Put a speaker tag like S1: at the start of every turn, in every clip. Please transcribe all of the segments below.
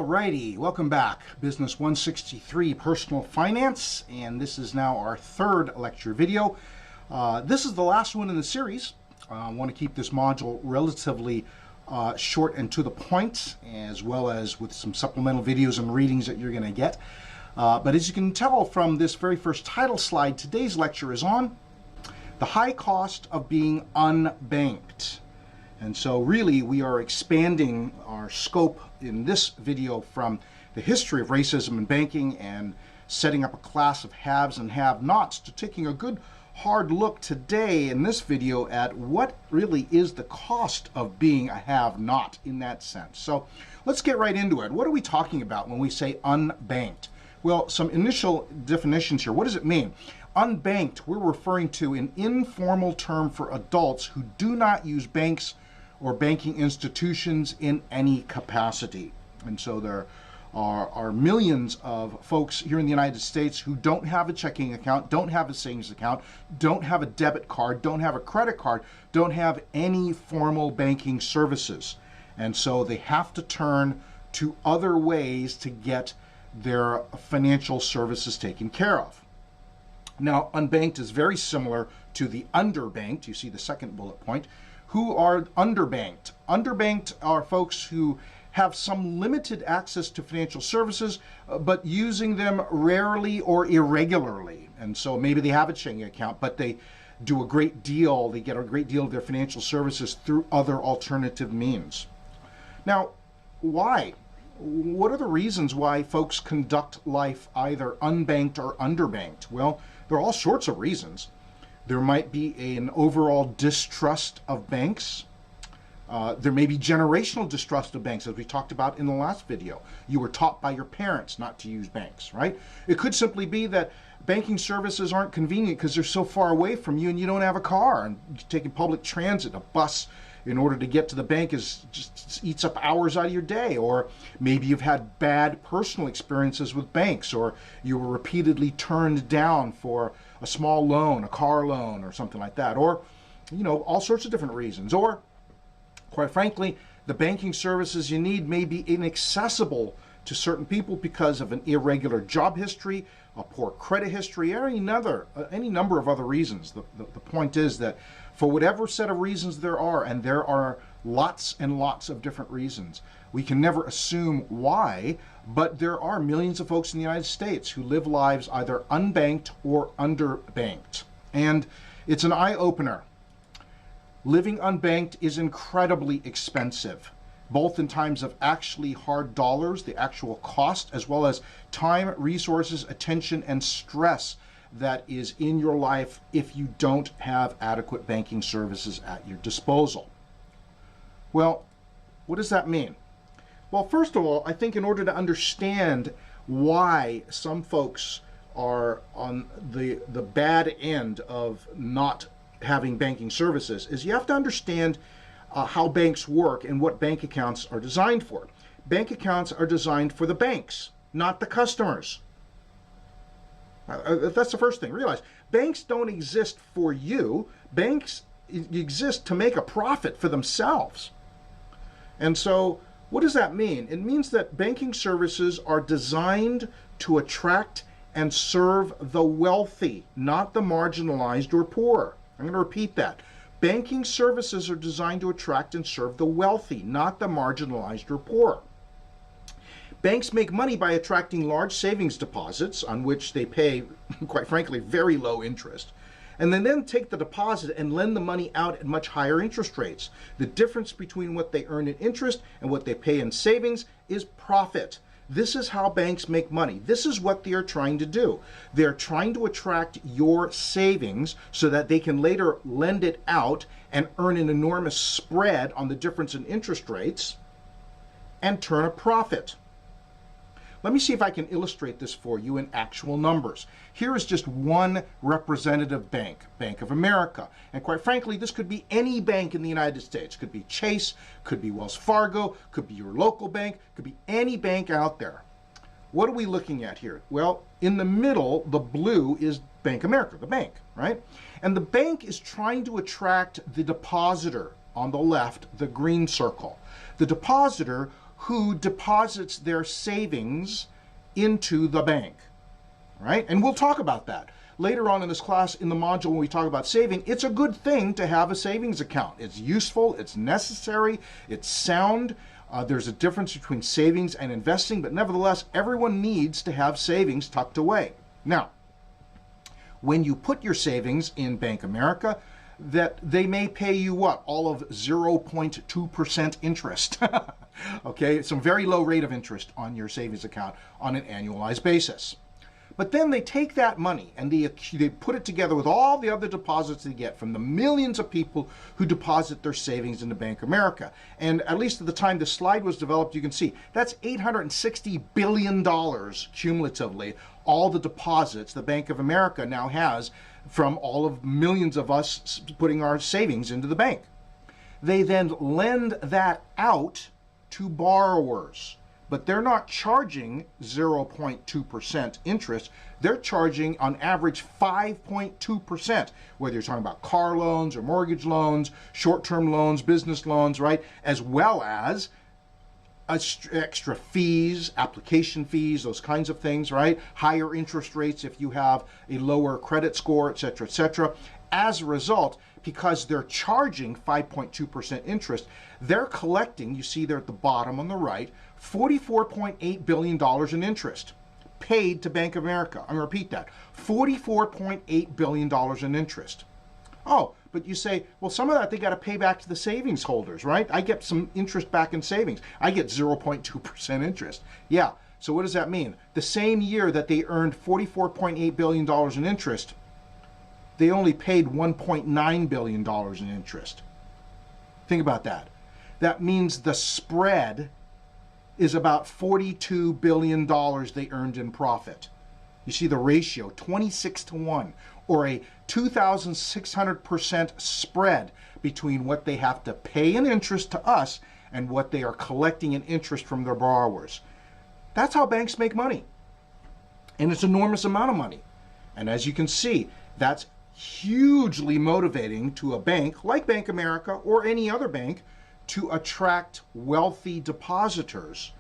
S1: Alrighty, welcome back. Business 163, Personal Finance, and this is now our third lecture video. This is the last one in the series. I want to keep this module relatively short and to the point, as well as with some supplemental videos and readings that you're going to get. But as you can tell from this very first title slide, today's lecture is on the high cost of being unbanked. And so really we are expanding our scope in this video from the history of racism in banking and setting up a class of haves and have-nots to taking a good hard look today in this video at what really is the cost of being a have-not in that sense. So let's get right into it. What are we talking about when we say unbanked? Well, some initial definitions here. What does it mean? Unbanked, we're referring to an informal term for adults who do not use banks or banking institutions in any capacity. And so there are millions of folks here in the United States who don't have a checking account, don't have a savings account, don't have a debit card, don't have a credit card, don't have any formal banking services. And so they have to turn to other ways to get their financial services taken care of. Now, unbanked is very similar to the underbanked. You see the second bullet point. Who are underbanked? Underbanked are folks who have some limited access to financial services, but using them rarely or irregularly. And so maybe they have a checking account, but they do a great deal, they get a great deal of their financial services through other alternative means. Now, why? What are the reasons why folks conduct life either unbanked or underbanked? Well, there are all sorts of reasons. There might be an overall distrust of banks. There may be generational distrust of banks, as we talked about in the last video. You were taught by your parents not to use banks, right? It could simply be that banking services aren't convenient because they're so far away from you and you don't have a car, and taking public transit, a bus, in order to get to the bank is just eats up hours out of your day. Or maybe you've had bad personal experiences with banks, or you were repeatedly turned down for a small loan, a car loan, or something like that. Or, you know, all sorts of different reasons. Or, quite frankly, the banking services you need may be inaccessible to certain people because of an irregular job history, a poor credit history, or any number of other reasons. The point is that for whatever set of reasons there are, and there are lots and lots of different reasons, we can never assume why, but there are millions of folks in the United States who live lives either unbanked or underbanked. And it's an eye-opener. Living unbanked is incredibly expensive, both in times of actually hard dollars, the actual cost, as well as time, resources, attention, and stress that is in your life if you don't have adequate banking services at your disposal. Well, what does that mean? Well, first of all, I think in order to understand why some folks are on the bad end of not having banking services is you have to understand how banks work and what bank accounts are designed for. Bank accounts are designed for the banks, not the customers. That's the first thing. Realize banks don't exist for you. Banks exist to make a profit for themselves. And so what does that mean? It means that banking services are designed to attract and serve the wealthy, not the marginalized or poor. I'm going to repeat that. Banking services are designed to attract and serve the wealthy, not the marginalized or poor. Banks make money by attracting large savings deposits on which they pay, quite frankly, very low interest, and then take the deposit and lend the money out at much higher interest rates. The difference between what they earn in interest and what they pay in savings is profit. This is how banks make money. This is what they are trying to do. They're trying to attract your savings so that they can later lend it out and earn an enormous spread on the difference in interest rates and turn a profit. Let me see if I can illustrate this for you in actual numbers. Here is just one representative bank, Bank of America. And quite frankly, this could be any bank in the United States. Could be Chase, could be Wells Fargo, could be your local bank, could be any bank out there. What are we looking at here? Well, in the middle, the blue is Bank of America, the bank, right? And the bank is trying to attract the depositor on the left, the green circle. The depositor who deposits their savings into the bank, right? And we'll talk about that later on in this class in the module when we talk about saving. It's a good thing to have a savings account. It's useful, it's necessary, it's sound. There's a difference between savings and investing, but nevertheless, everyone needs to have savings tucked away. Now, when you put your savings in Bank America, that they may pay you what? All of 0.2% interest. Okay, some very low rate of interest on your savings account on an annualized basis. But then they take that money and they put it together with all the other deposits they get from the millions of people who deposit their savings into Bank America. And at least at the time this slide was developed, you can see that's $860 billion cumulatively, all the deposits the Bank of America now has from all of millions of us putting our savings into the bank. They then lend that out to borrowers. But they're not charging 0.2% interest. They're charging on average 5.2%, whether you're talking about car loans or mortgage loans, short-term loans, business loans, right? As well as extra fees, application fees, those kinds of things, right? Higher interest rates if you have a lower credit score, et cetera, et cetera. As a result, because they're charging 5.2% interest, they're collecting, you see there at the bottom on the right, $44.8 billion in interest paid to Bank of America. I'm going to repeat that, $44.8 billion in interest. Oh, but you say, well, some of that they got to pay back to the savings holders, right? I get some interest back in savings. I get 0.2% interest. Yeah, so what does that mean? The same year that they earned $44.8 billion in interest, they only paid $1.9 billion in interest. Think about that. That means the spread is about $42 billion they earned in profit. You see the ratio, 26 to 1, or a 2,600% spread between what they have to pay in interest to us and what they are collecting in interest from their borrowers. That's how banks make money. And it's an enormous amount of money. And as you can see, that's hugely motivating to a bank like Bank America or any other bank to attract wealthy depositors.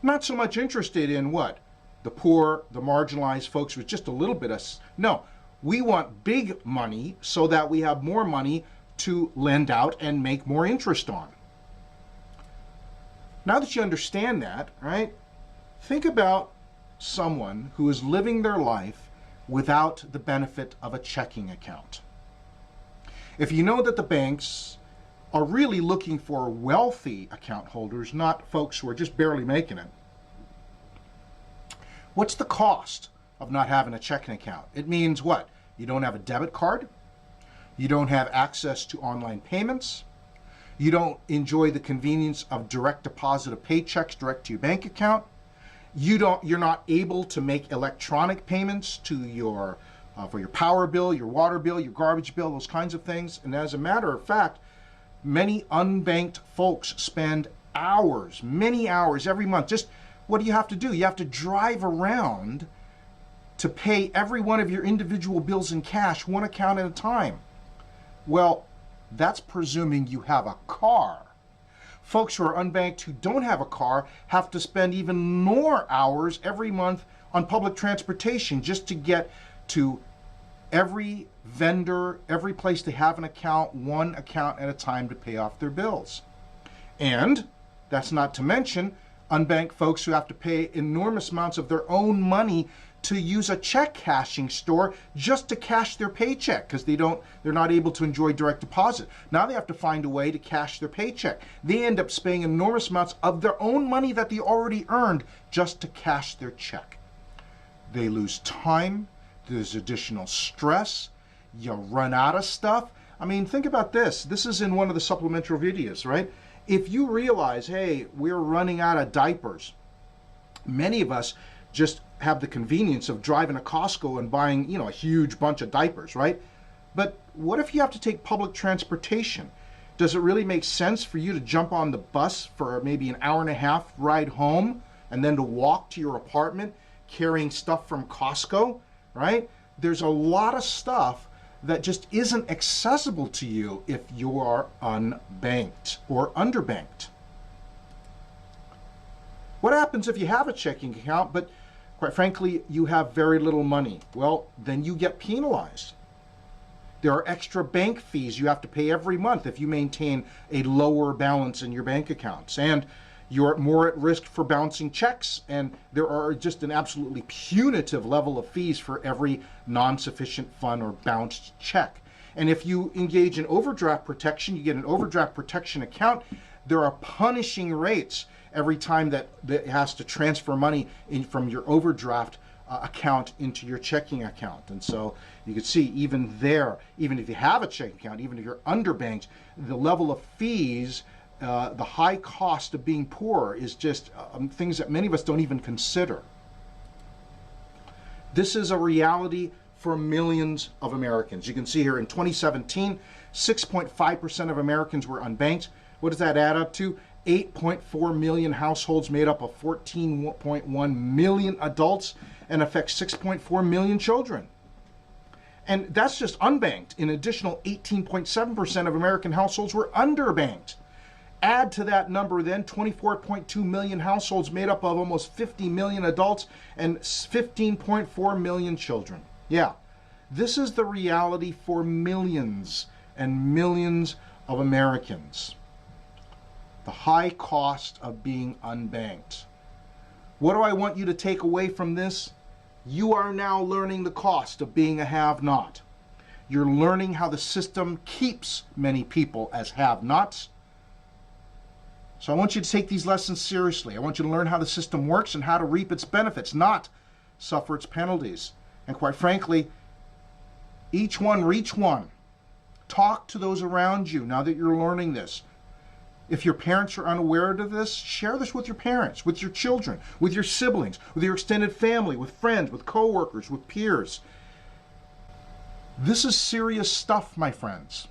S1: Not so much interested in what? The poor, the marginalized folks with just a little bit of... No, we want big money so that we have more money to lend out and make more interest on. Now that you understand that, right, think about someone who is living their life without the benefit of a checking account. If you know that the banks are really looking for wealthy account holders, not folks who are just barely making it, what's the cost of not having a checking account? It means what? You don't have a debit card, you don't have access to online payments, you don't enjoy the convenience of direct deposit of paychecks direct to your bank account, you're not able to make electronic payments to your for your power bill, your water bill, your garbage bill, those kinds of things. And as a matter of fact, many unbanked folks spend hours, many hours every month. Just what do you have to do? You have to drive around to pay every one of your individual bills in cash, one account at a time. Well, that's presuming you have a car. Folks who are unbanked who don't have a car have to spend even more hours every month on public transportation just to get to every vendor, every place they have an account, one account at a time to pay off their bills. And that's not to mention unbanked folks who have to pay enormous amounts of their own money to use a check cashing store just to cash their paycheck because they're not able to enjoy direct deposit. Now they have to find a way to cash their paycheck. They end up spending enormous amounts of their own money that they already earned just to cash their check. They lose time, there's additional stress, you run out of stuff. I mean, think about this. This is in one of the supplementary videos, right? If you realize, hey, we're running out of diapers, many of us just have the convenience of driving to Costco and buying, a huge bunch of diapers, right? But what if you have to take public transportation? Does it really make sense for you to jump on the bus for maybe an hour and a half ride home and then to walk to your apartment carrying stuff from Costco, right? There's a lot of stuff that just isn't accessible to you if you are unbanked or underbanked. What happens if you have a checking account, but quite frankly, you have very little money? Well, then you get penalized. There are extra bank fees you have to pay every month if you maintain a lower balance in your bank accounts. And you're more at risk for bouncing checks, and there are just an absolutely punitive level of fees for every non-sufficient fund or bounced check. And if you engage in overdraft protection, you get an overdraft protection account, there are punishing rates every time that it has to transfer money from your overdraft account into your checking account. And so you can see even there, even if you have a checking account, even if you're underbanked, the level of fees, the high cost of being poor is just things that many of us don't even consider. This is a reality for millions of Americans. You can see here in 2017, 6.5% of Americans were unbanked. What does that add up to? 8.4 million households made up of 14.1 million adults and affects 6.4 million children. And that's just unbanked. An additional 18.7% of American households were underbanked. Add to that number then 24.2 million households made up of almost 50 million adults and 15.4 million children. Yeah, this is the reality for millions and millions of Americans. The high cost of being unbanked. What do I want you to take away from this? You are now learning the cost of being a have-not. You're learning how the system keeps many people as have-nots. So I want you to take these lessons seriously. I want you to learn how the system works and how to reap its benefits, not suffer its penalties. And quite frankly, each one reach one. Talk to those around you now that you're learning this. If your parents are unaware of this, share this with your parents, with your children, with your siblings, with your extended family, with friends, with coworkers, with peers. This is serious stuff, my friends.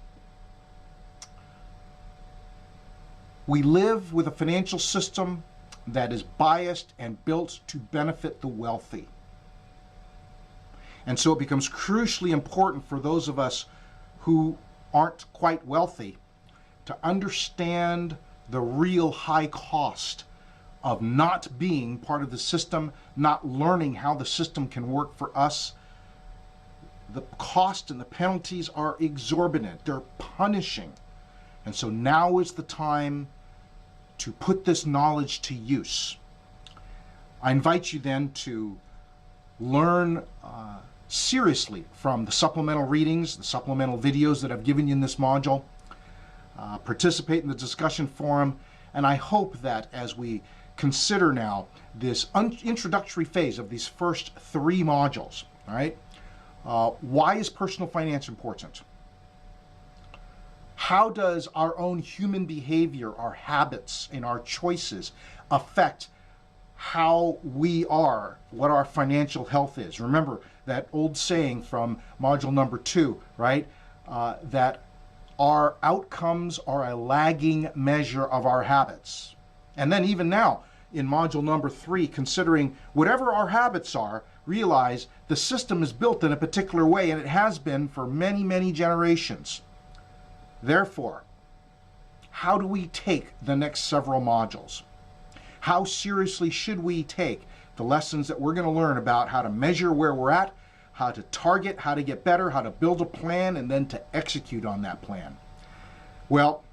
S1: We live with a financial system that is biased and built to benefit the wealthy. And so it becomes crucially important for those of us who aren't quite wealthy to understand the real high cost of not being part of the system, not learning how the system can work for us. The cost and the penalties are exorbitant. They're punishing. And so now is the time to put this knowledge to use. I invite you then to learn seriously from the supplemental readings, the supplemental videos that I've given you in this module. Participate in the discussion forum, and I hope that as we consider now this introductory phase of these first 3 modules, all right, why is personal finance important? How does our own human behavior, our habits, and our choices affect how we are, what our financial health is? Remember that old saying from module number 2, right? That our outcomes are a lagging measure of our habits. And then even now, in module number 3, considering whatever our habits are, realize the system is built in a particular way, and it has been for many, many generations. Therefore, how do we take the next several modules? How seriously should we take the lessons that we're going to learn about how to measure where we're at, how to target, how to get better, how to build a plan, and then to execute on that plan? Well,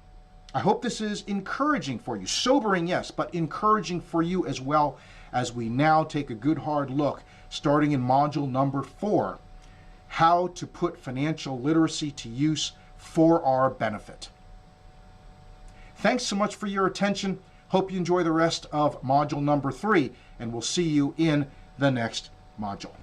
S1: I hope this is encouraging for you. Sobering, yes, but encouraging for you as well, as we now take a good hard look, starting in module number 4, how to put financial literacy to use for our benefit. Thanks so much for your attention. Hope you enjoy the rest of module number 3, and we'll see you in the next module.